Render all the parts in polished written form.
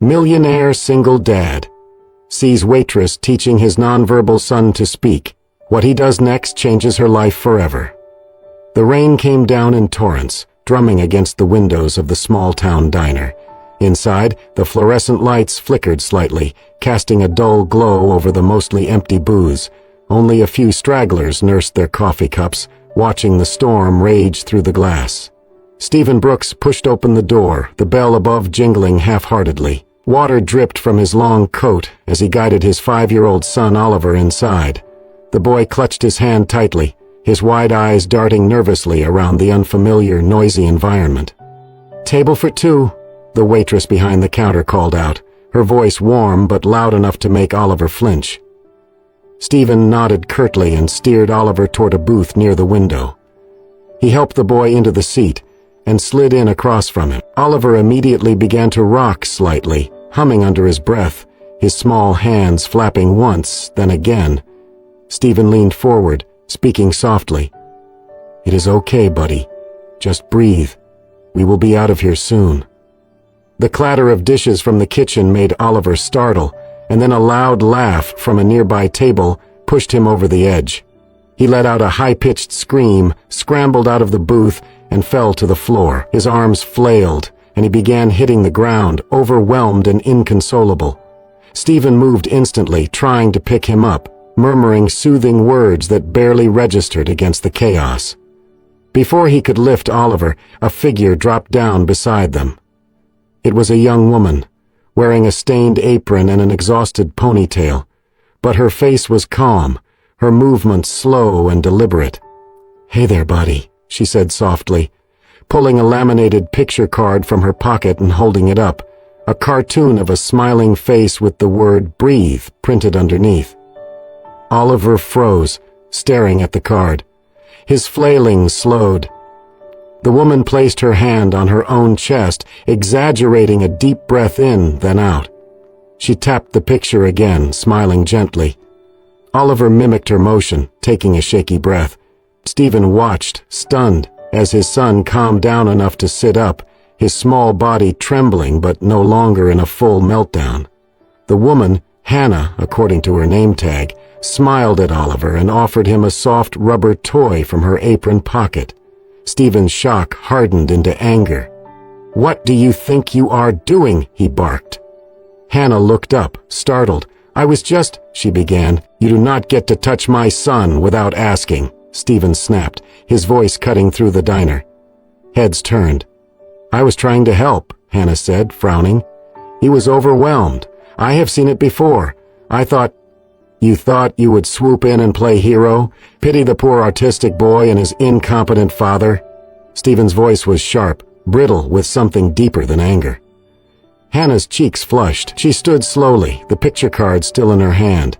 Millionaire single dad. Sees waitress teaching his nonverbal son to speak. What he does next changes her life forever. The rain came down in torrents, drumming against the windows of the small-town diner. Inside, the fluorescent lights flickered slightly, casting a dull glow over the mostly empty booze. Only a few stragglers nursed their coffee cups, watching the storm rage through the glass. Stephen Brooks pushed open the door, the bell above jingling half-heartedly. Water dripped from his long coat as he guided his 5-year-old son Oliver inside. The boy clutched his hand tightly, his wide eyes darting nervously around the unfamiliar, noisy environment. "Table for two," the waitress behind the counter called out, her voice warm but loud enough to make Oliver flinch. Stephen nodded curtly and steered Oliver toward a booth near the window. He helped the boy into the seat and slid in across from him. Oliver immediately began to rock slightly, humming under his breath, his small hands flapping once, then again. Stephen leaned forward, speaking softly. "It is okay, buddy. Just breathe. We will be out of here soon." The clatter of dishes from the kitchen made Oliver startle, and then a loud laugh from a nearby table pushed him over the edge. He let out a high-pitched scream, scrambled out of the booth, and fell to the floor. His arms flailed, and he began hitting the ground, overwhelmed and inconsolable. Stephen moved instantly, trying to pick him up, murmuring soothing words that barely registered against the chaos. Before he could lift Oliver, a figure dropped down beside them. It was a young woman, wearing a stained apron and an exhausted ponytail, but her face was calm, her movements slow and deliberate. "Hey there, buddy," she said softly, pulling a laminated picture card from her pocket and holding it up, a cartoon of a smiling face with the word "breathe" printed underneath. Oliver froze, staring at the card. His flailing slowed. The woman placed her hand on her own chest, exaggerating a deep breath in, then out. She tapped the picture again, smiling gently. Oliver mimicked her motion, taking a shaky breath. Stephen watched, stunned, as his son calmed down enough to sit up, his small body trembling but no longer in a full meltdown. The woman, Hannah, according to her name tag, smiled at Oliver and offered him a soft rubber toy from her apron pocket. Stephen's shock hardened into anger. "What do you think you are doing?" he barked. Hannah looked up, startled. "I was just," she began. "You do not get to touch my son without asking," Stephen snapped, his voice cutting through the diner. Heads turned. "I was trying to help," Hannah said, frowning. "He was overwhelmed. I have seen it before. I thought—" "You thought you would swoop in and play hero? Pity the poor autistic boy and his incompetent father?" Stephen's voice was sharp, brittle with something deeper than anger. Hannah's cheeks flushed. She stood slowly, the picture card still in her hand.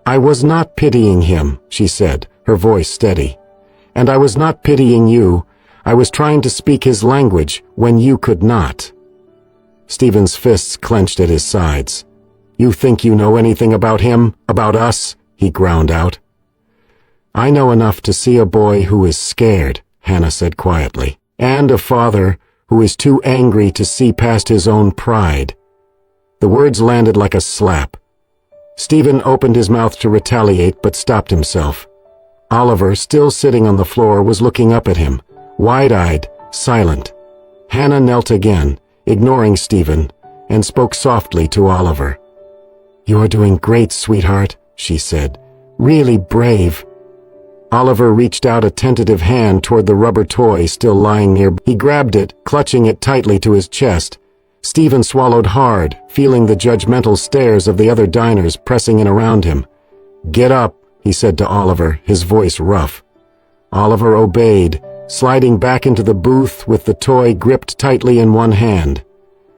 "I was not pitying him," she said, her voice steady. "And I was not pitying you. I was trying to speak his language when you could not." Stephen's fists clenched at his sides. "You think you know anything about him, about us?" he ground out. "I know enough to see a boy who is scared," Hannah said quietly, "and a father who is too angry to see past his own pride." The words landed like a slap. Stephen opened his mouth to retaliate but stopped himself. Oliver, still sitting on the floor, was looking up at him, wide-eyed, silent. Hannah knelt again, ignoring Stephen, and spoke softly to Oliver. "You are doing great, sweetheart," she said. "Really brave." Oliver reached out a tentative hand toward the rubber toy still lying near. He grabbed it, clutching it tightly to his chest. Stephen swallowed hard, feeling the judgmental stares of the other diners pressing in around him. "Get up," he said to Oliver, his voice rough. Oliver obeyed, sliding back into the booth with the toy gripped tightly in one hand.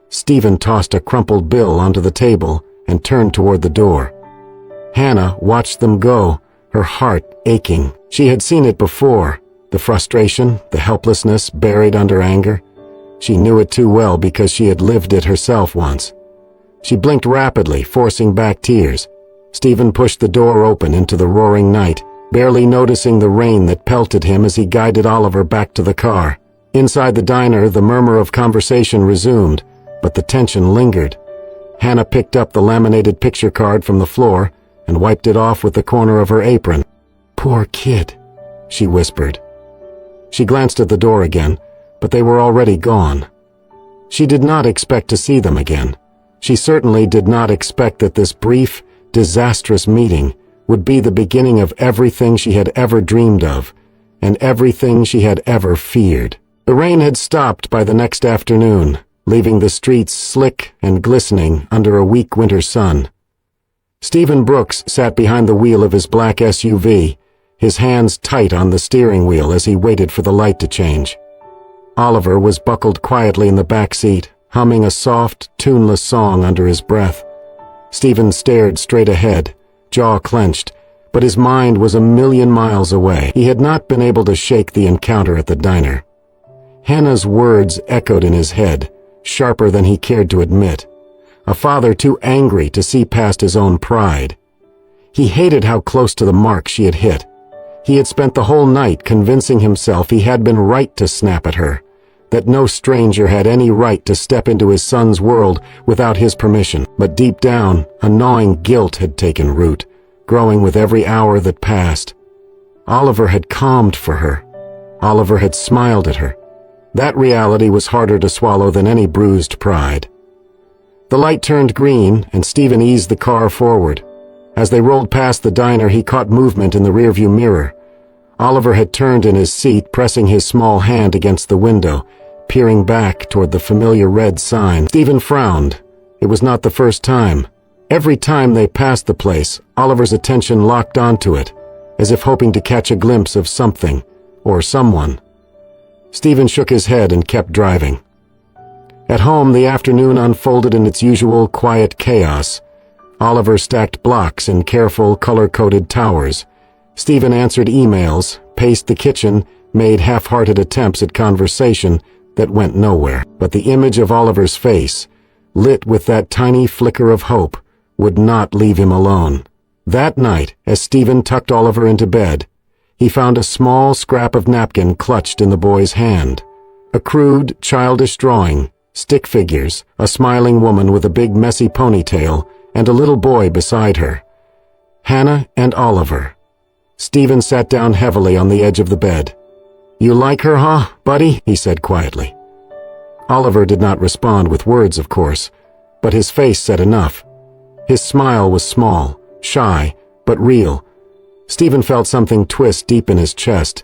Stephen tossed a crumpled bill onto the table and turned toward the door. Hannah watched them go, her heart aching. She had seen it before, the frustration, the helplessness buried under anger. She knew it too well because she had lived it herself once. She blinked rapidly, forcing back tears. Stephen pushed the door open into the roaring night, barely noticing the rain that pelted him as he guided Oliver back to the car. Inside the diner, the murmur of conversation resumed, but the tension lingered. Hannah picked up the laminated picture card from the floor and wiped it off with the corner of her apron. "Poor kid," she whispered. She glanced at the door again, but they were already gone. She did not expect to see them again. She certainly did not expect that this brief, disastrous meeting would be the beginning of everything she had ever dreamed of, and everything she had ever feared. The rain had stopped by the next afternoon, leaving the streets slick and glistening under a weak winter sun. Stephen Brooks sat behind the wheel of his black SUV, his hands tight on the steering wheel as he waited for the light to change. Oliver was buckled quietly in the back seat, humming a soft, tuneless song under his breath. Stephen stared straight ahead, jaw clenched, but his mind was a million miles away. He had not been able to shake the encounter at the diner. Hannah's words echoed in his head, sharper than he cared to admit. A father too angry to see past his own pride. He hated how close to the mark she had hit. He had spent the whole night convincing himself he had been right to snap at her, that no stranger had any right to step into his son's world without his permission. But deep down, a gnawing guilt had taken root, growing with every hour that passed. Oliver had calmed for her. Oliver had smiled at her. That reality was harder to swallow than any bruised pride. The light turned green, and Stephen eased the car forward. As they rolled past the diner, he caught movement in the rearview mirror. Oliver had turned in his seat, pressing his small hand against the window, peering back toward the familiar red sign. Stephen frowned. It was not the first time. Every time they passed the place, Oliver's attention locked onto it, as if hoping to catch a glimpse of something, or someone. Stephen shook his head and kept driving. At home, the afternoon unfolded in its usual quiet chaos. Oliver stacked blocks in careful, color-coded towers. Stephen answered emails, paced the kitchen, made half-hearted attempts at conversation that went nowhere. But the image of Oliver's face, lit with that tiny flicker of hope, would not leave him alone. That night, as Stephen tucked Oliver into bed, he found a small scrap of napkin clutched in the boy's hand. A crude, childish drawing, stick figures, a smiling woman with a big messy ponytail, and a little boy beside her. Hannah and Oliver. Stephen sat down heavily on the edge of the bed. "You like her, huh, buddy?" he said quietly. Oliver did not respond with words, of course, but his face said enough. His smile was small, shy, but real. Stephen felt something twist deep in his chest.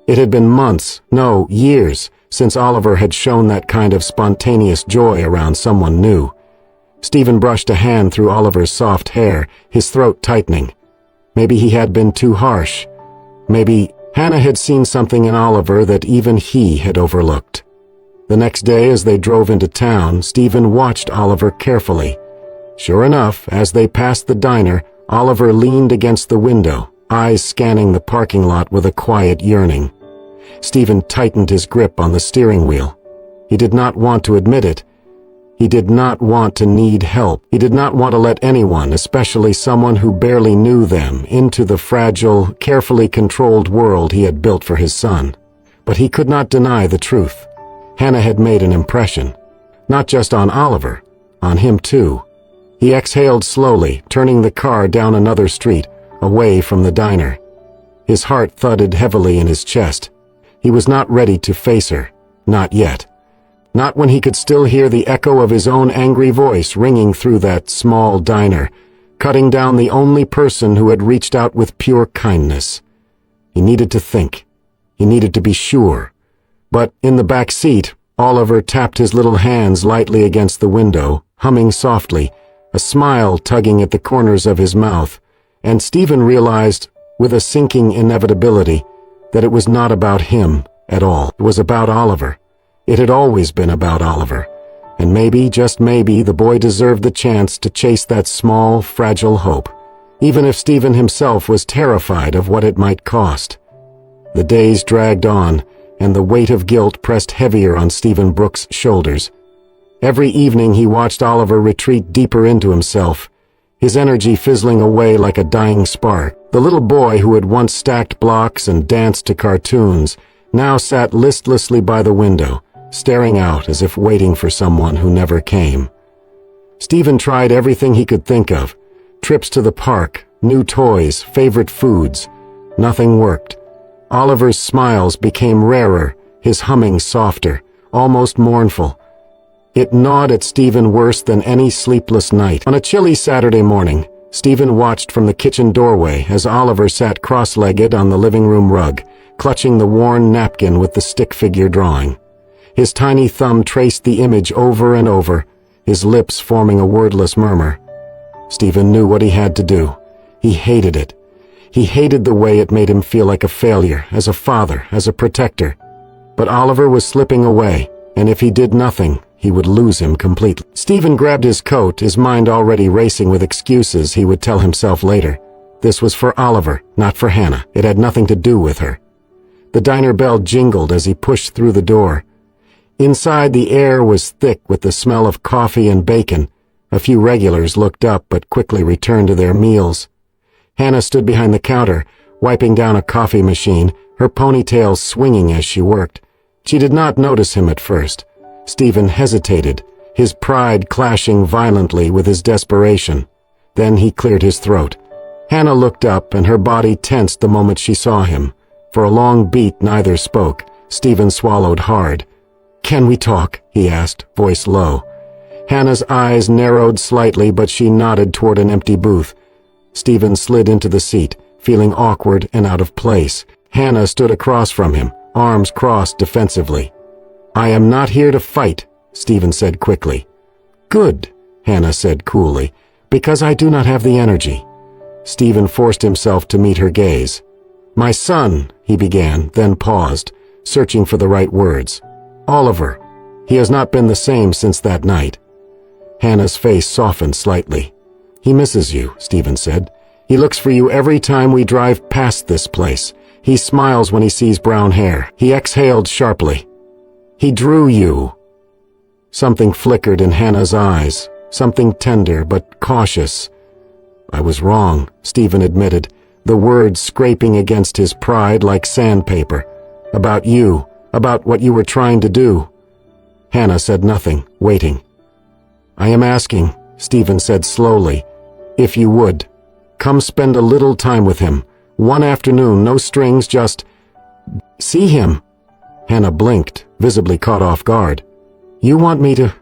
It had been months, no, years, since Oliver had shown that kind of spontaneous joy around someone new. Stephen brushed a hand through Oliver's soft hair, his throat tightening. Maybe he had been too harsh. Maybe Hannah had seen something in Oliver that even he had overlooked. The next day, as they drove into town, Stephen watched Oliver carefully. Sure enough, as they passed the diner, Oliver leaned against the window, eyes scanning the parking lot with a quiet yearning. Stephen tightened his grip on the steering wheel. He did not want to admit it. He did not want to need help. He did not want to let anyone, especially someone who barely knew them, into the fragile, carefully controlled world he had built for his son. But he could not deny the truth. Hannah had made an impression. Not just on Oliver, on him too. He exhaled slowly, turning the car down another street, away from the diner. His heart thudded heavily in his chest. He was not ready to face her. Not yet. Not when he could still hear the echo of his own angry voice ringing through that small diner, cutting down the only person who had reached out with pure kindness. He needed to think. He needed to be sure. But in the back seat, Oliver tapped his little hands lightly against the window, humming softly, a smile tugging at the corners of his mouth, and Stephen realized, with a sinking inevitability, that it was not about him at all. It was about Oliver. It had always been about Oliver, and maybe, just maybe, the boy deserved the chance to chase that small, fragile hope, even if Stephen himself was terrified of what it might cost. The days dragged on, and the weight of guilt pressed heavier on Stephen Brooks' shoulders. Every evening he watched Oliver retreat deeper into himself, his energy fizzling away like a dying spark. The little boy who had once stacked blocks and danced to cartoons now sat listlessly by the window, staring out as if waiting for someone who never came. Stephen tried everything he could think of. Trips to the park, new toys, favorite foods. Nothing worked. Oliver's smiles became rarer, his humming softer, almost mournful. It gnawed at Stephen worse than any sleepless night. On a chilly Saturday morning, Stephen watched from the kitchen doorway as Oliver sat cross-legged on the living room rug, clutching the worn napkin with the stick figure drawing. His tiny thumb traced the image over and over, his lips forming a wordless murmur. Stephen knew what he had to do. He hated it. He hated the way it made him feel like a failure, as a father, as a protector. But Oliver was slipping away, and if he did nothing, he would lose him completely. Stephen grabbed his coat, his mind already racing with excuses he would tell himself later. This was for Oliver, not for Hannah. It had nothing to do with her. The diner bell jingled as he pushed through the door. Inside, the air was thick with the smell of coffee and bacon. A few regulars looked up but quickly returned to their meals. Hannah stood behind the counter, wiping down a coffee machine, her ponytail swinging as she worked. She did not notice him at first. Stephen hesitated, his pride clashing violently with his desperation. Then he cleared his throat. Hannah looked up, and her body tensed the moment she saw him. For a long beat, neither spoke. Stephen swallowed hard. "Can we talk?" he asked, voice low. Hannah's eyes narrowed slightly, but she nodded toward an empty booth. Stephen slid into the seat, feeling awkward and out of place. Hannah stood across from him, arms crossed defensively. "I am not here to fight," Stephen said quickly. "Good," Hannah said coolly, "because I do not have the energy." Stephen forced himself to meet her gaze. "My son," he began, then paused, searching for the right words. "Oliver. He has not been the same since that night." Hannah's face softened slightly. "He misses you," Stephen said. "He looks for you every time we drive past this place. He smiles when he sees brown hair." He exhaled sharply. "He drew you." Something flickered in Hannah's eyes, something tender but cautious. "I was wrong," Stephen admitted, the words scraping against his pride like sandpaper. "About you, about what you were trying to do." Hannah said nothing, waiting. "I am asking," Stephen said slowly, "if you would. Come spend a little time with him. One afternoon, no strings, just see him." Hannah blinked, visibly caught off guard. "You want me to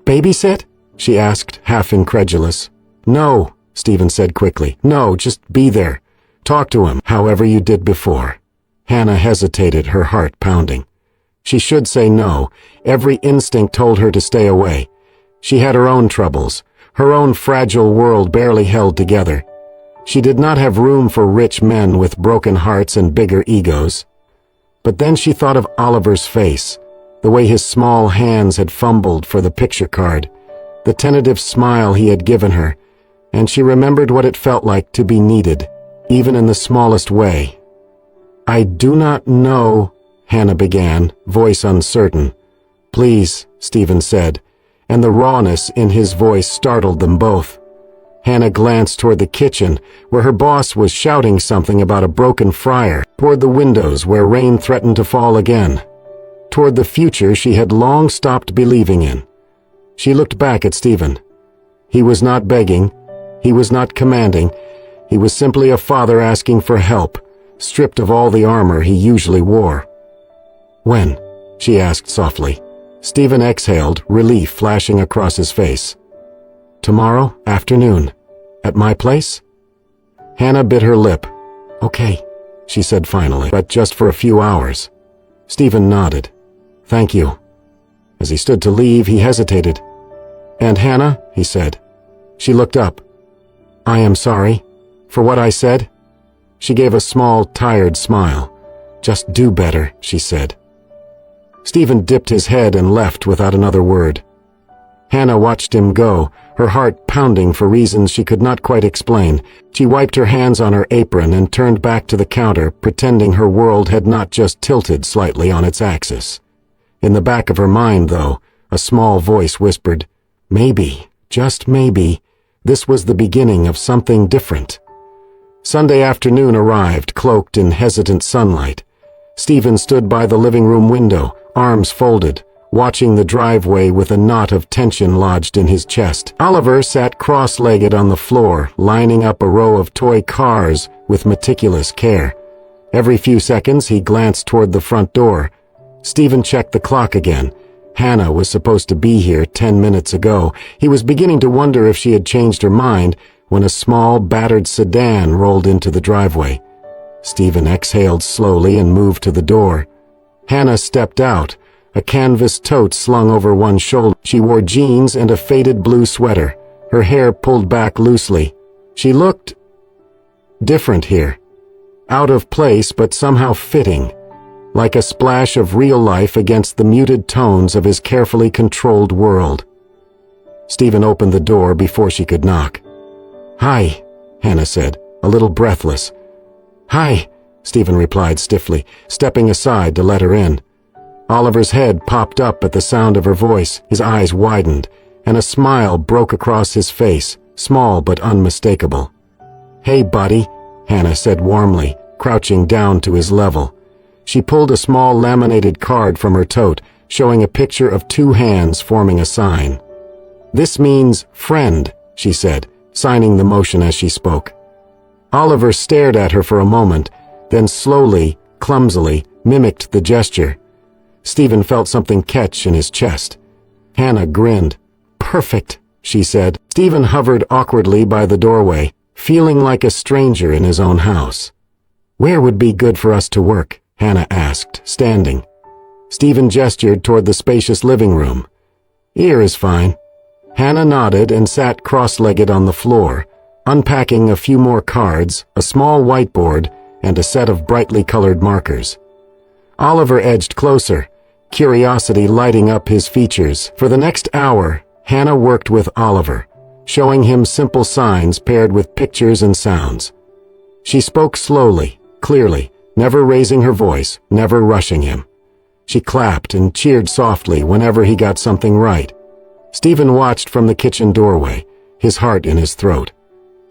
babysit?" she asked, half incredulous. "No," Stephen said quickly. "No, just be there. Talk to him, however you did before." Hannah hesitated, her heart pounding. She should say no. Every instinct told her to stay away. She had her own troubles, her own fragile world barely held together. She did not have room for rich men with broken hearts and bigger egos. But then she thought of Oliver's face, the way his small hands had fumbled for the picture card, the tentative smile he had given her, and she remembered what it felt like to be needed, even in the smallest way. "I do not know," Hannah began, voice uncertain. "Please," Stephen said, and the rawness in his voice startled them both. Hannah glanced toward the kitchen, where her boss was shouting something about a broken fryer, toward the windows where rain threatened to fall again, toward the future she had long stopped believing in. She looked back at Stephen. He was not begging, he was not commanding, he was simply a father asking for help, stripped of all the armor he usually wore. "When?" she asked softly. Stephen exhaled, relief flashing across his face. "Tomorrow afternoon. At my place?" Hannah bit her lip. "Okay," she said finally, "but just for a few hours." Stephen nodded. "Thank you." As he stood to leave, he hesitated. "And Hannah?" he said. She looked up. "I am sorry. For what I said?" She gave a small, tired smile. "Just do better," she said. Stephen dipped his head and left without another word. Hannah watched him go, her heart pounding for reasons she could not quite explain. She wiped her hands on her apron and turned back to the counter, pretending her world had not just tilted slightly on its axis. In the back of her mind, though, a small voice whispered, "Maybe, just maybe, this was the beginning of something different." Sunday afternoon arrived, cloaked in hesitant sunlight. Stephen stood by the living room window, arms folded, watching the driveway with a knot of tension lodged in his chest. Oliver sat cross-legged on the floor, lining up a row of toy cars with meticulous care. Every few seconds he glanced toward the front door. Stephen checked the clock again. Hannah was supposed to be here 10 minutes ago. He was beginning to wonder if she had changed her mind when a small, battered sedan rolled into the driveway. Stephen exhaled slowly and moved to the door. Hannah stepped out, a canvas tote slung over one shoulder. She wore jeans and a faded blue sweater, her hair pulled back loosely. She looked different here. Out of place, but somehow fitting, like a splash of real life against the muted tones of his carefully controlled world. Stephen opened the door before she could knock. "Hi," Hannah said, a little breathless. "Hi," Stephen replied stiffly, stepping aside to let her in. Oliver's head popped up at the sound of her voice, his eyes widened, and a smile broke across his face, small but unmistakable. "Hey, buddy," Hannah said warmly, crouching down to his level. She pulled a small laminated card from her tote, showing a picture of two hands forming a sign. "This means friend," she said, signing the motion as she spoke. Oliver stared at her for a moment, then slowly, clumsily, mimicked the gesture. Stephen felt something catch in his chest. Hannah grinned. "Perfect," she said. Stephen hovered awkwardly by the doorway, feeling like a stranger in his own house. "Where would be good for us to work?" Hannah asked, standing. Stephen gestured toward the spacious living room. "Here is fine." Hannah nodded and sat cross-legged on the floor, unpacking a few more cards, a small whiteboard, and a set of brightly colored markers. Oliver edged closer, curiosity lighting up his features. For the next hour, Hannah worked with Oliver, showing him simple signs paired with pictures and sounds. She spoke slowly, clearly, never raising her voice, never rushing him. She clapped and cheered softly whenever he got something right. Stephen watched from the kitchen doorway, his heart in his throat.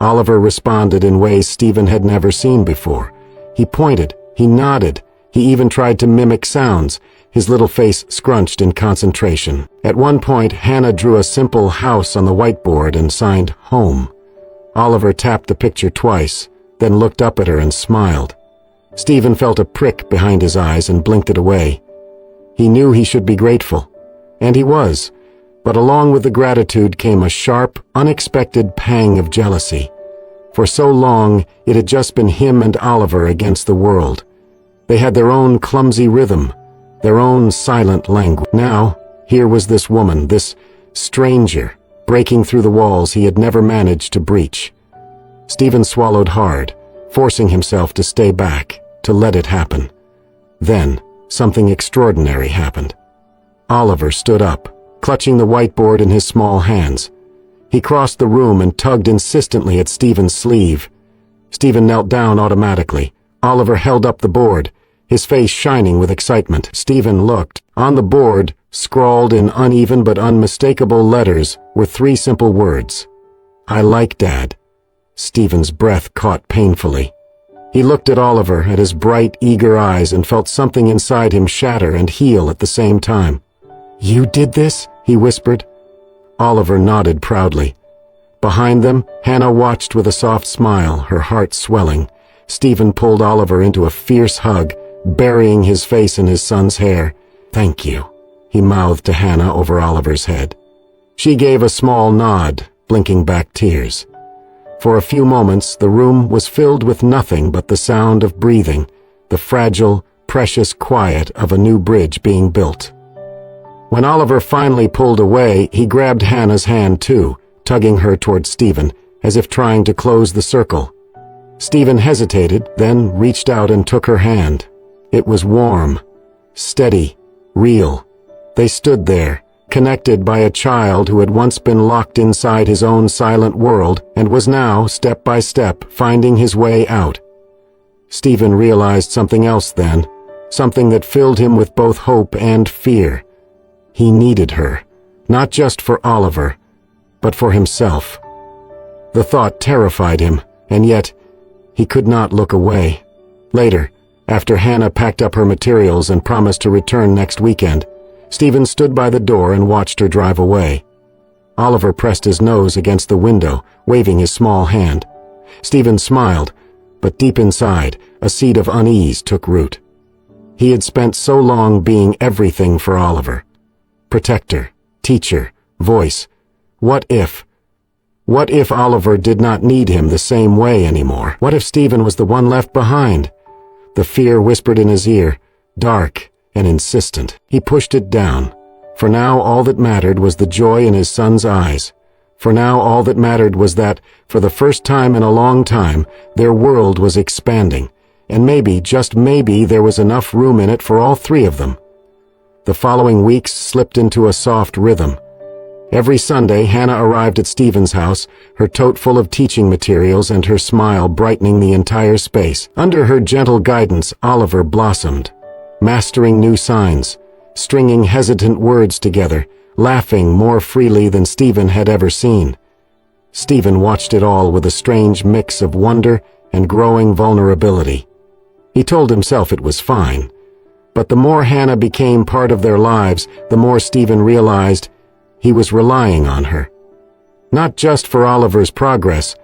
Oliver responded in ways Stephen had never seen before. He pointed, he nodded, he even tried to mimic sounds, his little face scrunched in concentration. At one point, Hannah drew a simple house on the whiteboard and signed home. Oliver tapped the picture twice, then looked up at her and smiled. Stephen felt a prick behind his eyes and blinked it away. He knew he should be grateful, and he was, but along with the gratitude came a sharp, unexpected pang of jealousy. For so long, it had just been him and Oliver against the world. They had their own clumsy rhythm, their own silent language. Now, here was this woman, this stranger, breaking through the walls he had never managed to breach. Stephen swallowed hard, forcing himself to stay back, to let it happen. Then, something extraordinary happened. Oliver stood up, clutching the whiteboard in his small hands. He crossed the room and tugged insistently at Stephen's sleeve. Stephen knelt down automatically. Oliver held up the board, his face shining with excitement. Stephen looked. On the board, scrawled in uneven but unmistakable letters, were three simple words. "I like Dad." Stephen's breath caught painfully. He looked at Oliver, at his bright, eager eyes, and felt something inside him shatter and heal at the same time. "You did this?" he whispered. Oliver nodded proudly. Behind them, Hannah watched with a soft smile, her heart swelling. Stephen pulled Oliver into a fierce hug, burying his face in his son's hair. "Thank you," he mouthed to Hannah over Oliver's head. She gave a small nod, blinking back tears. For a few moments, the room was filled with nothing but the sound of breathing, the fragile, precious quiet of a new bridge being built. When Oliver finally pulled away, he grabbed Hannah's hand too, tugging her toward Stephen, as if trying to close the circle. Stephen hesitated, then reached out and took her hand. It was warm, steady, real. They stood there, connected by a child who had once been locked inside his own silent world and was now, step by step, finding his way out. Stephen realized something else then, something that filled him with both hope and fear. He needed her, not just for Oliver, but for himself. The thought terrified him, and yet he could not look away. Later, after Hannah packed up her materials and promised to return next weekend, Stephen stood by the door and watched her drive away. Oliver pressed his nose against the window, waving his small hand. Stephen smiled, but deep inside, a seed of unease took root. He had spent so long being everything for Oliver. Protector, teacher, voice. What if Oliver did not need him the same way anymore? What if Stephen was the one left behind? The fear whispered in his ear, dark and insistent. He pushed it down. For now all that mattered was the joy in his son's eyes. For now all that mattered was that, for the first time in a long time, their world was expanding, and maybe, just maybe, there was enough room in it for all three of them. The following weeks slipped into a soft rhythm. Every Sunday, Hannah arrived at Stephen's house, her tote full of teaching materials and her smile brightening the entire space. Under her gentle guidance, Oliver blossomed, mastering new signs, stringing hesitant words together, laughing more freely than Stephen had ever seen. Stephen watched it all with a strange mix of wonder and growing vulnerability. He told himself it was fine, but the more Hannah became part of their lives, the more Stephen realized he was relying on her. Not just for Oliver's progress,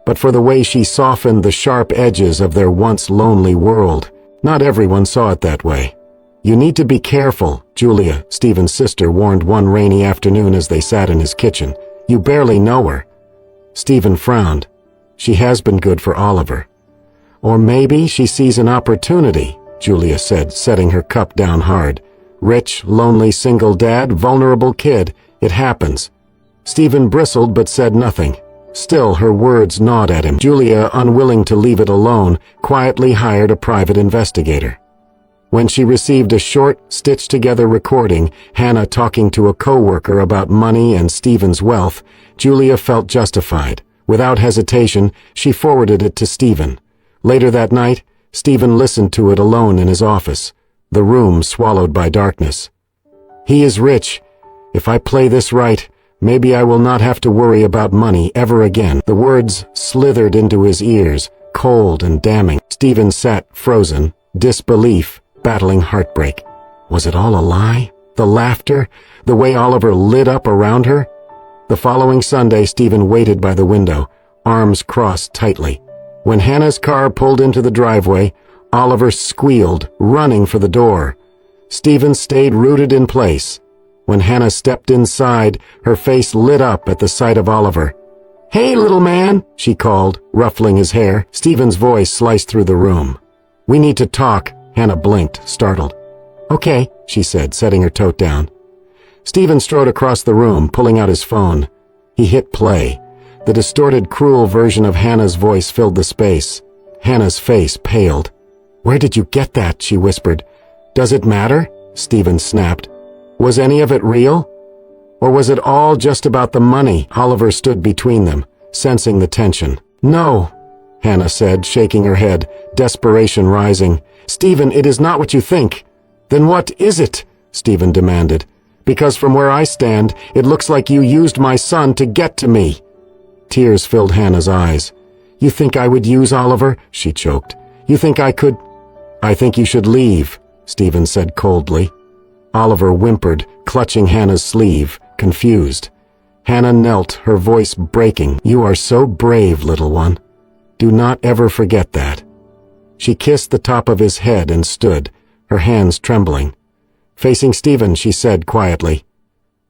but for the way she softened the sharp edges of their once lonely world. Not everyone saw it that way. "You need to be careful," Julia, Stephen's sister, warned one rainy afternoon as they sat in his kitchen. "You barely know her." Stephen frowned. "She has been good for Oliver." "Or maybe she sees an opportunity," Julia said, setting her cup down hard. "Rich, lonely, single dad, vulnerable kid. It happens." Stephen bristled but said nothing. Still, her words gnawed at him. Julia, unwilling to leave it alone, quietly hired a private investigator. When she received a short, stitched-together recording, Hannah talking to a co-worker about money and Stephen's wealth, Julia felt justified. Without hesitation, she forwarded it to Stephen. Later that night, Stephen listened to it alone in his office, the room swallowed by darkness. "He is rich. If I play this right, maybe I will not have to worry about money ever again." The words slithered into his ears, cold and damning. Stephen sat, frozen, disbelief, battling heartbreak. Was it all a lie? The laughter? The way Oliver lit up around her? The following Sunday, Stephen waited by the window, arms crossed tightly. When Hannah's car pulled into the driveway, Oliver squealed, running for the door. Stephen stayed rooted in place. When Hannah stepped inside, her face lit up at the sight of Oliver. "Hey, little man," she called, ruffling his hair. Stephen's voice sliced through the room. "We need to talk." Hannah blinked, startled. "Okay," she said, setting her tote down. Stephen strode across the room, pulling out his phone. He hit play. The distorted, cruel version of Hannah's voice filled the space. Hannah's face paled. "Where did you get that?" she whispered. "Does it matter?" Stephen snapped. Was any of it real? Or was it all just about the money? Oliver stood between them, sensing the tension. "No," Hannah said, shaking her head, desperation rising. "Stephen, it is not what you think." "Then what is it?" Stephen demanded. "Because from where I stand, it looks like you used my son to get to me." Tears filled Hannah's eyes. "You think I would use Oliver?" she choked. "You think I could—" "I think you should leave," Stephen said coldly. Oliver whimpered, clutching Hannah's sleeve, confused. Hannah knelt, her voice breaking. "You are so brave, little one. Do not ever forget that." She kissed the top of his head and stood, her hands trembling. Facing Stephen, she said quietly,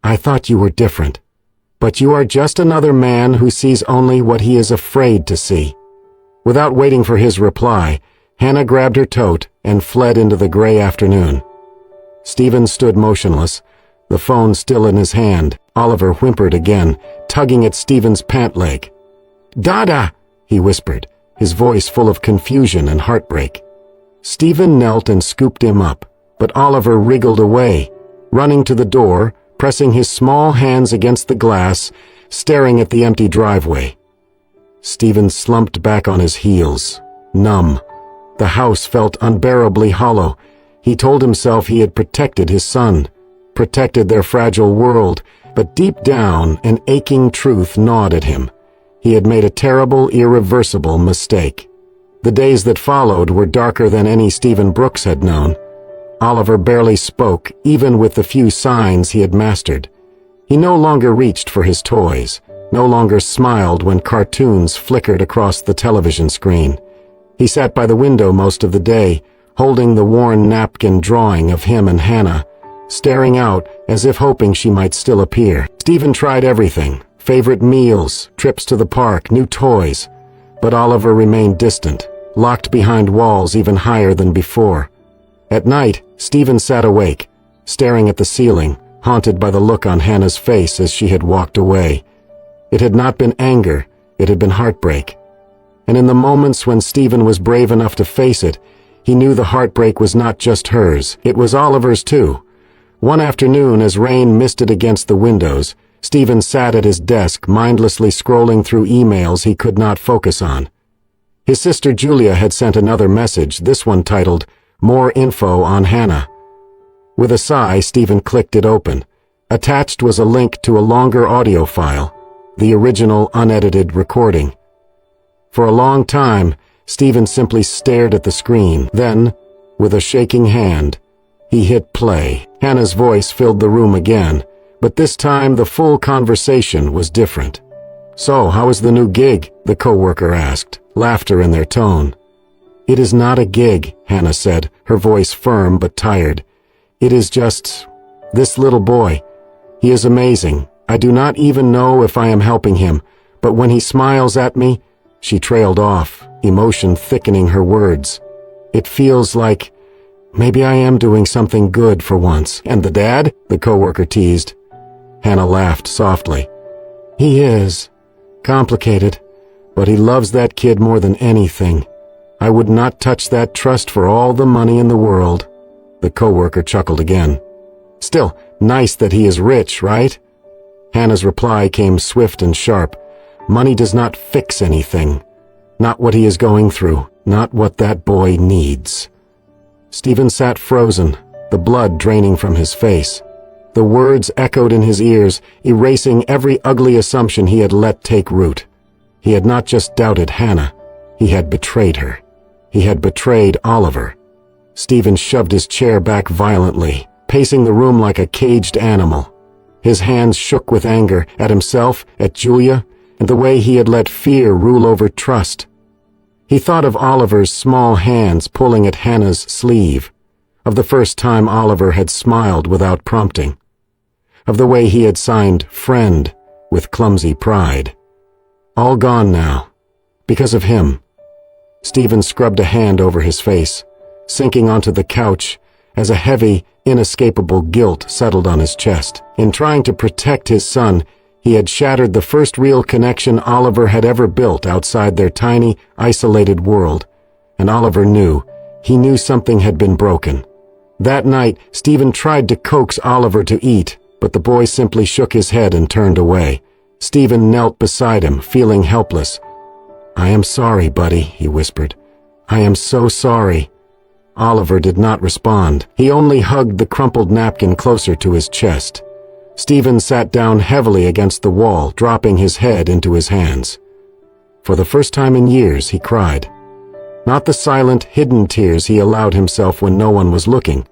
"I thought you were different. But you are just another man who sees only what he is afraid to see." Without waiting for his reply, Hannah grabbed her tote and fled into the gray afternoon. Stephen stood motionless, the phone still in his hand. Oliver whimpered again, tugging at Stephen's pant leg. "Dada!" he whispered, his voice full of confusion and heartbreak. Stephen knelt and scooped him up, but Oliver wriggled away, running to the door, pressing his small hands against the glass, staring at the empty driveway. Stephen slumped back on his heels, numb. The house felt unbearably hollow. He told himself he had protected his son, protected their fragile world, but deep down an aching truth gnawed at him. He had made a terrible, irreversible mistake. The days that followed were darker than any Stephen Brooks had known. Oliver barely spoke, even with the few signs he had mastered. He no longer reached for his toys, no longer smiled when cartoons flickered across the television screen. He sat by the window most of the day, holding the worn napkin drawing of him and Hannah, staring out as if hoping she might still appear. Stephen tried everything: favorite meals, trips to the park, new toys. But Oliver remained distant, locked behind walls even higher than before. At night, Stephen sat awake, staring at the ceiling, haunted by the look on Hannah's face as she had walked away. It had not been anger, it had been heartbreak. And in the moments when Stephen was brave enough to face it, he knew the heartbreak was not just hers, it was Oliver's too. One afternoon, as rain misted against the windows, Stephen sat at his desk, mindlessly scrolling through emails he could not focus on. His sister Julia had sent another message, this one titled, "More info on Hannah." With a sigh, Stephen clicked it open. Attached was a link to a longer audio file, the original unedited recording. For a long time, Stephen simply stared at the screen. Then, with a shaking hand, he hit play. Hannah's voice filled the room again, but this time the full conversation was different. "So, how is the new gig?" the coworker asked, laughter in their tone. "It is not a gig," Hannah said, her voice firm but tired. "It is just this little boy. He is amazing. I do not even know if I am helping him, but when he smiles at me—" She trailed off, emotion thickening her words. "It feels like maybe I am doing something good for once." "And the dad?" the coworker teased. Hannah laughed softly. "He is complicated, but he loves that kid more than anything. I would not touch that trust for all the money in the world." The coworker chuckled again. "Still, nice that he is rich, right?" Hannah's reply came swift and sharp. "Money does not fix anything. Not what he is going through, not what that boy needs." Stephen sat frozen, the blood draining from his face. The words echoed in his ears, erasing every ugly assumption he had let take root. He had not just doubted Hannah, he had betrayed her. He had betrayed Oliver. Stephen shoved his chair back violently, pacing the room like a caged animal. His hands shook with anger, at himself, at Julia, and the way he had let fear rule over trust. He thought of Oliver's small hands pulling at Hannah's sleeve, of the first time Oliver had smiled without prompting, of the way he had signed "friend" with clumsy pride. All gone now, because of him. Stephen scrubbed a hand over his face, sinking onto the couch as a heavy, inescapable guilt settled on his chest. In trying to protect his son, he had shattered the first real connection Oliver had ever built outside their tiny, isolated world, and Oliver knew. He knew something had been broken. That night, Stephen tried to coax Oliver to eat, but the boy simply shook his head and turned away. Stephen knelt beside him, feeling helpless. "I am sorry, buddy," he whispered. "I am so sorry." Oliver did not respond. He only hugged the crumpled napkin closer to his chest. Stephen sat down heavily against the wall, dropping his head into his hands. For the first time in years, he cried. Not the silent, hidden tears he allowed himself when no one was looking.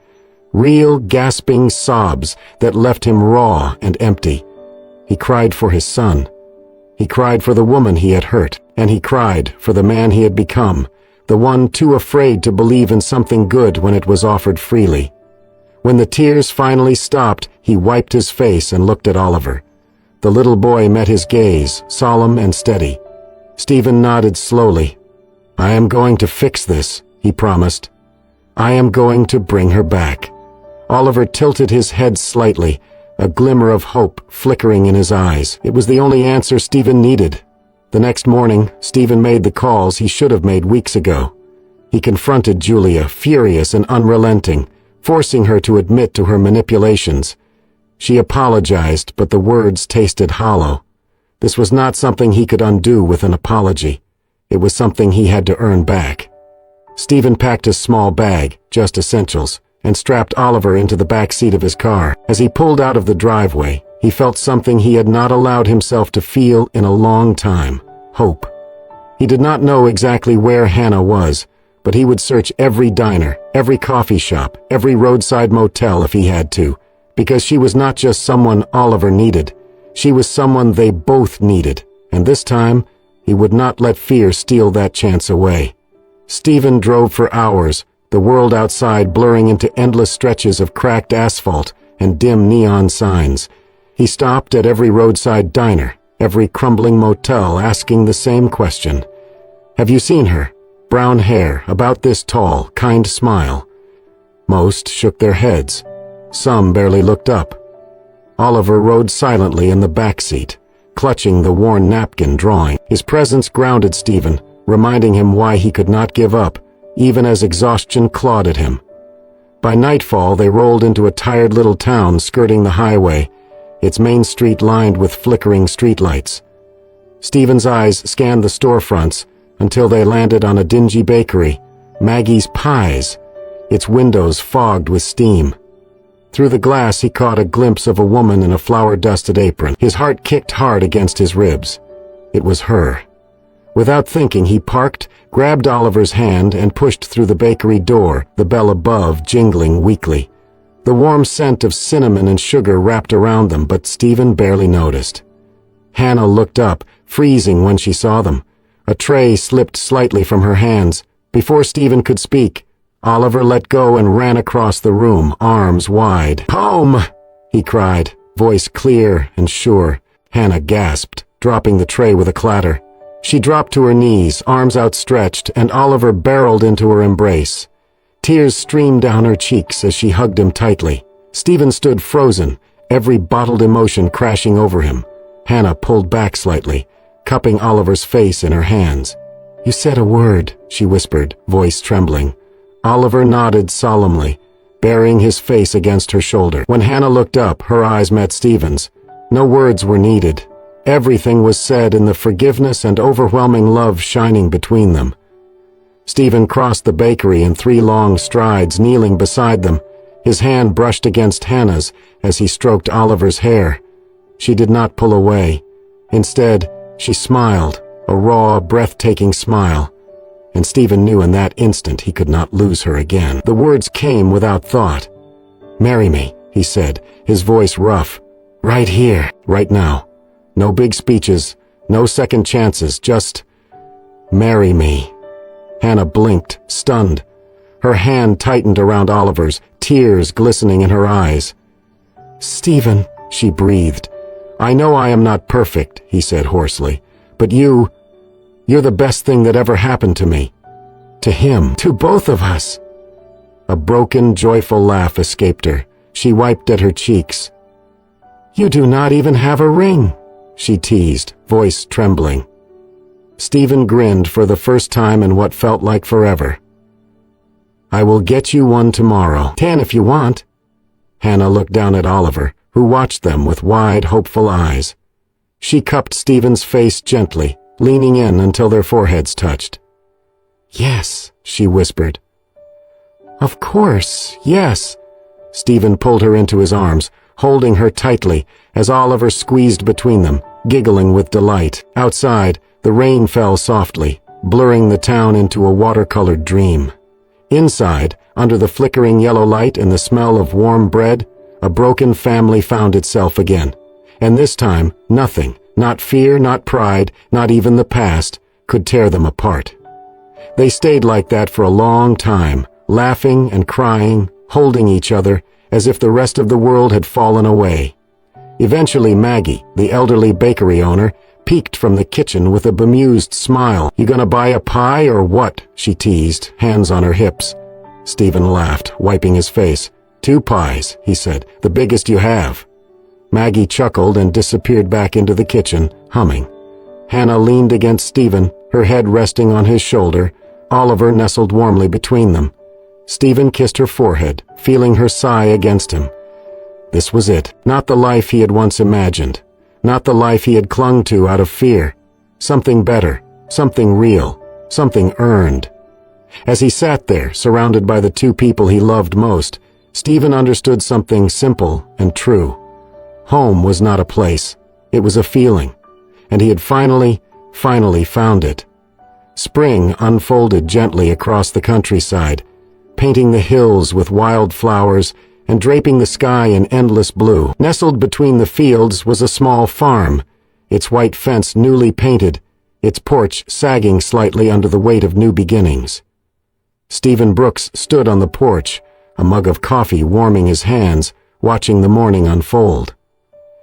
Real, gasping sobs that left him raw and empty. He cried for his son. He cried for the woman he had hurt, and he cried for the man he had become, the one too afraid to believe in something good when it was offered freely. When the tears finally stopped, he wiped his face and looked at Oliver. The little boy met his gaze, solemn and steady. Stephen nodded slowly. "I am going to fix this," he promised. "I am going to bring her back." Oliver tilted his head slightly, a glimmer of hope flickering in his eyes. It was the only answer Stephen needed. The next morning, Stephen made the calls he should have made weeks ago. He confronted Julia, furious and unrelenting, forcing her to admit to her manipulations. She apologized, but the words tasted hollow. This was not something he could undo with an apology. It was something he had to earn back. Stephen packed his small bag, just essentials, and strapped Oliver into the back seat of his car. As he pulled out of the driveway, he felt something he had not allowed himself to feel in a long time: hope. He did not know exactly where Hannah was, but he would search every diner, every coffee shop, every roadside motel if he had to, because she was not just someone Oliver needed. She was someone they both needed, and this time, he would not let fear steal that chance away. Stephen drove for hours, the world outside blurring into endless stretches of cracked asphalt and dim neon signs. He stopped at every roadside diner, every crumbling motel, asking the same question. "Have you seen her? Brown hair, about this tall, kind smile." Most shook their heads. Some barely looked up. Oliver rode silently in the back seat, clutching the worn napkin drawing. His presence grounded Stephen, reminding him why he could not give up, even as exhaustion clawed at him. By nightfall, they rolled into a tired little town skirting the highway, its main street lined with flickering streetlights. Stephen's eyes scanned the storefronts until they landed on a dingy bakery, Maggie's Pies, its windows fogged with steam. Through the glass, he caught a glimpse of a woman in a flour-dusted apron. His heart kicked hard against his ribs. It was her. Without thinking, he parked, grabbed Oliver's hand, and pushed through the bakery door, the bell above jingling weakly. The warm scent of cinnamon and sugar wrapped around them, but Stephen barely noticed. Hannah looked up, freezing when she saw them. A tray slipped slightly from her hands. Before Stephen could speak, Oliver let go and ran across the room, arms wide. "Home!" he cried, voice clear and sure. Hannah gasped, dropping the tray with a clatter. She dropped to her knees, arms outstretched, and Oliver barreled into her embrace. Tears streamed down her cheeks as she hugged him tightly. Stephen stood frozen, every bottled emotion crashing over him. Hannah pulled back slightly, cupping Oliver's face in her hands. "You said a word," she whispered, voice trembling. Oliver nodded solemnly, burying his face against her shoulder. When Hannah looked up, her eyes met Stephen's. No words were needed. Everything was said in the forgiveness and overwhelming love shining between them. Stephen crossed the bakery in 3 long strides, kneeling beside them. His hand brushed against Hannah's as he stroked Oliver's hair. She did not pull away. Instead, she smiled, a raw, breathtaking smile. And Stephen knew in that instant he could not lose her again. The words came without thought. "Marry me," he said, his voice rough. "Right here, right now. No big speeches, no second chances, just marry me." Hannah blinked, stunned. Her hand tightened around Oliver's, tears glistening in her eyes. "Stephen," she breathed. "I know I am not perfect," he said hoarsely, "but you're the best thing that ever happened to me. To him, to both of us." A broken, joyful laugh escaped her. She wiped at her cheeks. "You do not even have a ring," she teased, voice trembling. Stephen grinned for the first time in what felt like forever. "I will get you one tomorrow. 10 if you want." Hannah looked down at Oliver, who watched them with wide, hopeful eyes. She cupped Stephen's face gently, leaning in until their foreheads touched. "Yes," she whispered. "Of course, yes." Stephen pulled her into his arms, holding her tightly as Oliver squeezed between them, giggling with delight. Outside, the rain fell softly, blurring the town into a watercolored dream. Inside, under the flickering yellow light and the smell of warm bread, a broken family found itself again. And this time, nothing, not fear, not pride, not even the past, could tear them apart. They stayed like that for a long time, laughing and crying, holding each other, as if the rest of the world had fallen away. Eventually Maggie, the elderly bakery owner, peeked from the kitchen with a bemused smile. "You gonna buy a pie or what?" she teased, hands on her hips. Stephen laughed, wiping his face. "2 pies," he said, "the biggest you have." Maggie chuckled and disappeared back into the kitchen, humming. Hannah leaned against Stephen, her head resting on his shoulder. Oliver nestled warmly between them. Stephen kissed her forehead, feeling her sigh against him. This was it, not the life he had once imagined, not the life he had clung to out of fear. Something better, something real, something earned. As he sat there, surrounded by the 2 people he loved most, Stephen understood something simple and true. Home was not a place, it was a feeling, and he had finally found it. Spring unfolded gently across the countryside, painting the hills with wild flowers and draping the sky in endless blue. Nestled between the fields was a small farm, its white fence newly painted, its porch sagging slightly under the weight of new beginnings. Stephen Brooks stood on the porch, a mug of coffee warming his hands, watching the morning unfold.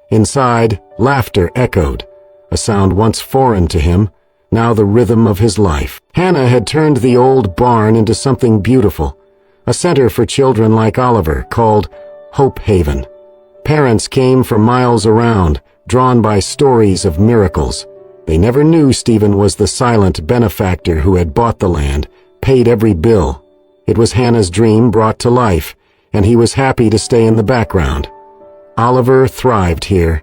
Inside, laughter echoed, a sound once foreign to him, now the rhythm of his life. Hannah had turned the old barn into something beautiful, a center for children like Oliver called Hope Haven. Parents came from miles around, drawn by stories of miracles. They never knew Stephen was the silent benefactor who had bought the land, paid every bill. It was Hannah's dream brought to life, and he was happy to stay in the background. Oliver thrived here.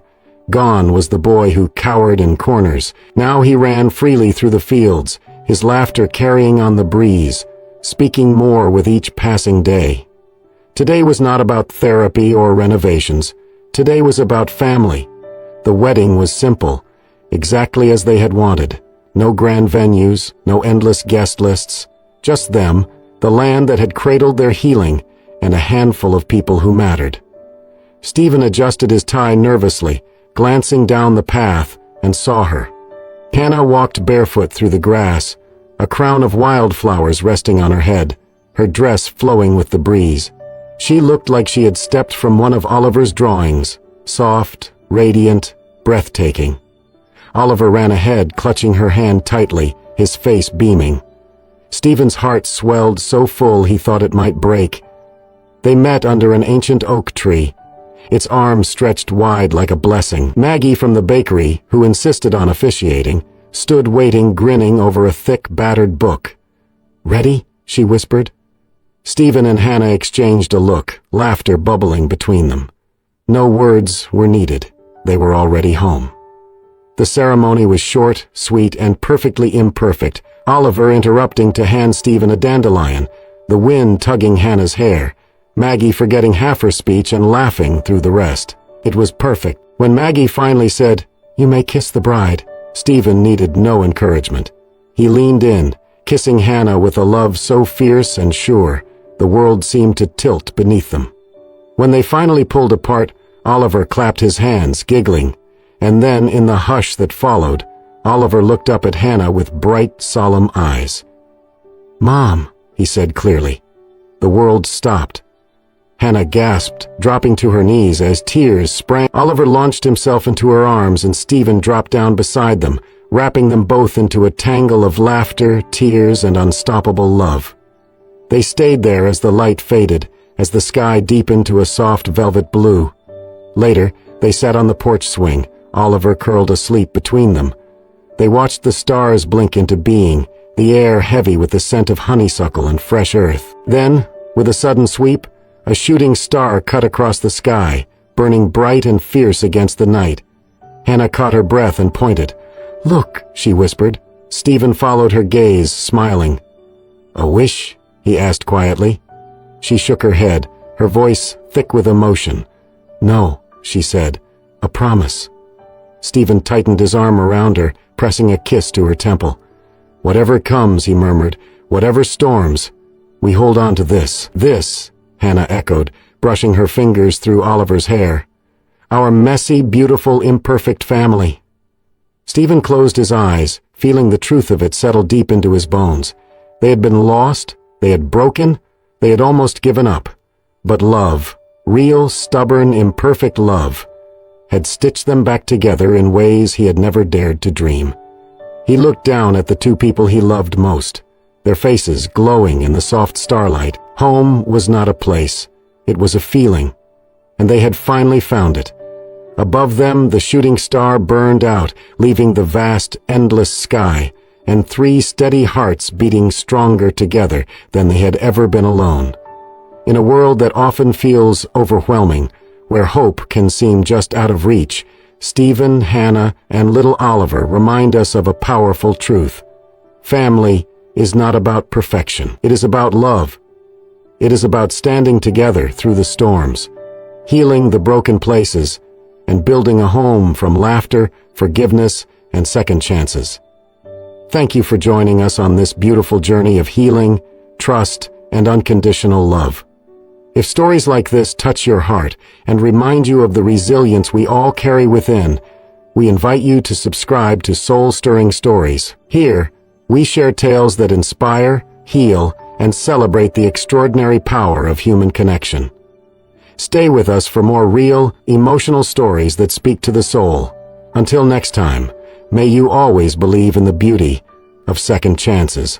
Gone was the boy who cowered in corners. Now he ran freely through the fields, his laughter carrying on the breeze, speaking more with each passing day. Today was not about therapy or renovations. Today was about family. The wedding was simple, exactly as they had wanted. No grand venues, no endless guest lists. Just them, the land that had cradled their healing, and a handful of people who mattered. Stephen adjusted his tie nervously, glancing down the path, and saw her. Hannah walked barefoot through the grass, a crown of wildflowers resting on her head, her dress flowing with the breeze. She looked like she had stepped from one of Oliver's drawings, soft, radiant, breathtaking. Oliver ran ahead, clutching her hand tightly, his face beaming. Stephen's heart swelled so full he thought it might break. They met under an ancient oak tree, its arms stretched wide like a blessing. Maggie from the bakery, who insisted on officiating, stood waiting, grinning over a thick, battered book. "Ready?" she whispered. Stephen and Hannah exchanged a look, laughter bubbling between them. No words were needed. They were already home. The ceremony was short, sweet, and perfectly imperfect, Oliver interrupting to hand Stephen a dandelion, the wind tugging Hannah's hair, Maggie forgetting half her speech and laughing through the rest. It was perfect. When Maggie finally said, "You may kiss the bride," Stephen needed no encouragement. He leaned in, kissing Hannah with a love so fierce and sure, the world seemed to tilt beneath them. When they finally pulled apart, Oliver clapped his hands, giggling, and then, in the hush that followed, Oliver looked up at Hannah with bright, solemn eyes. "Mom," he said clearly. The world stopped. Hannah gasped, dropping to her knees as tears sprang. Oliver launched himself into her arms and Stephen dropped down beside them, wrapping them both into a tangle of laughter, tears, and unstoppable love. They stayed there as the light faded, as the sky deepened to a soft velvet blue. Later, they sat on the porch swing, Oliver curled asleep between them. They watched the stars blink into being, the air heavy with the scent of honeysuckle and fresh earth. Then, with a sudden sweep, a shooting star cut across the sky, burning bright and fierce against the night. Hannah caught her breath and pointed. "Look," she whispered. Stephen followed her gaze, smiling. "A wish?" he asked quietly. She shook her head, her voice thick with emotion. "No," she said, "a promise." Stephen tightened his arm around her, pressing a kiss to her temple. "Whatever comes," he murmured, "whatever storms, we hold on to this." "This," Hannah echoed, brushing her fingers through Oliver's hair. "Our messy, beautiful, imperfect family." Stephen closed his eyes, feeling the truth of it settle deep into his bones. They had been lost, they had broken, they had almost given up. But love, real, stubborn, imperfect love, had stitched them back together in ways he had never dared to dream. He looked down at the two people he loved most, their faces glowing in the soft starlight. Home was not a place, it was a feeling, and they had finally found it. Above them, the shooting star burned out, leaving the vast, endless sky, and three steady hearts beating stronger together than they had ever been alone. In a world that often feels overwhelming, where hope can seem just out of reach, Stephen, Hannah, and little Oliver remind us of a powerful truth. Family is not about perfection. It is about love. It is about standing together through the storms, healing the broken places, and building a home from laughter, forgiveness, and second chances. Thank you for joining us on this beautiful journey of healing, trust, and unconditional love. If stories like this touch your heart and remind you of the resilience we all carry within, we invite you to subscribe to Soul-Stirring Stories. Here, we share tales that inspire, heal, and celebrate the extraordinary power of human connection. Stay with us for more real, emotional stories that speak to the soul. Until next time, may you always believe in the beauty of second chances.